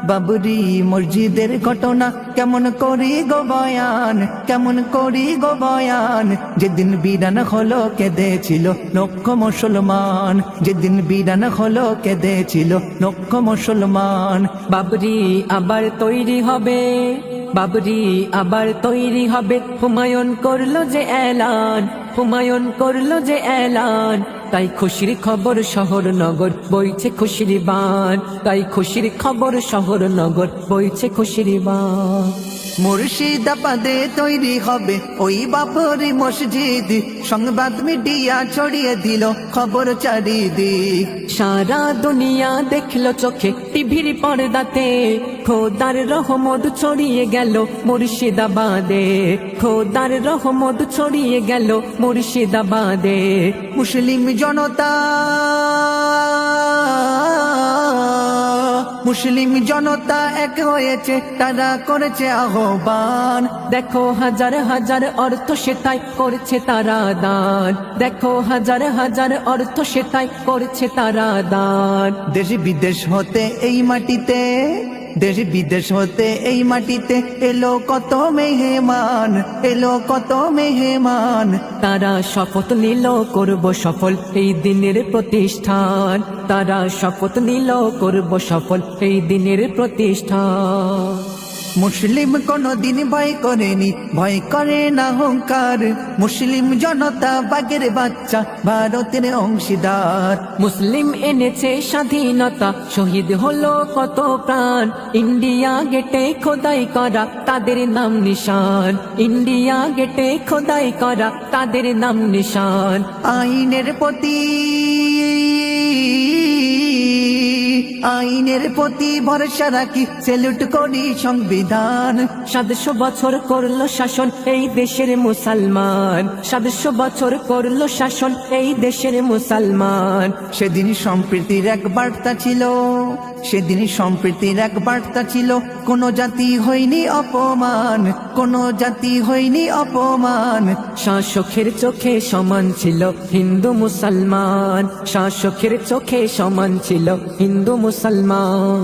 বাবরি মসজিদের ঘটনা কেমন করি গো বয়ান, কেমন করি গো বয়ান। যেদিন বিরান হলো কেঁদেছিল লক্ষ মুসলমান, যেদিন বিরান হলো কেঁদেছিল লক্ষ মুসলমান। বাবরি আবার তৈরি হবে, বাবরি আবার তৈরি হবে। হুমায়ুন করলো যে এলান, হুমায়ুন করলো যে এলান। তাই খুশির খবর শহর নগর বইছে খুশির বান, তাই খুশির খবর শহর নগর বইছে খুশির বান। মুর্শিদাবাদে তৈরি হবে ওই বাবরি মসজিদ, সংবাদ মিডিয়া ছড়িয়ে দিল খবর চারিদিক। সারা দুনিয়া দেখলো চোখে টিভির পর্দাতে, খোদার রহমত ছড়িয়ে গেল মুর্শিদাবাদে, খোদার রহমত ছড়িয়ে গেল মুর্শিদাবাদে। মুসলিম জনতা, মুসলিম জনতা এক হয়েছে, তারা করেছে আহ্বান। দেখো হাজার হাজার অর্থ সে তাই করছে তারা দান, দেখো হাজার হাজার অর্থ সে তাই করছে তারা দান। দেশ বিদেশ হতে এই মাটিতে, দেশ বিদেশ হতে এই মাটিতে এলো কত মেহমান, এলো কত মেহমান। তারা শপথ নিল করব সফল এই দিনের প্রতিষ্ঠান, তারা শপথ নিল করব সফল এই দিনের প্রতিষ্ঠান। মুসলিম কোনদিন ভয় করেনি, ভয় করে না অহংকার। মুসলিম জনতা বাগের বাচ্চা, ভারতের অংশীদার। মুসলিম এনেছে স্বাধীনতা, শহীদ হলো কত প্রাণ। ইন্ডিয়া গেটে খোদাই করা তাদের নাম নিশান, ইন্ডিয়া গেটে খোদাই করা তাদের নাম নিশান। আইনের প্রতি, আইনের প্রতি ভরসা রাখি, স্যালুট করি সংবিধান। 700 বছর করলো শাসন এই দেশের মুসলমান, 700 বছর করলো শাসন এই দেশের মুসলমান। সেদিন সম্প্রীতির এক বার্তা ছিল, সেদিন সম্প্রীতির এক বার্তা ছিল। কোন জাতি হয়নি অপমান, কোন জাতি হয়নি অপমান। শাসকের চোখে সমান ছিল হিন্দু মুসলমান, শাসকের চোখে সমান ছিল হিন্দু মুসলমান।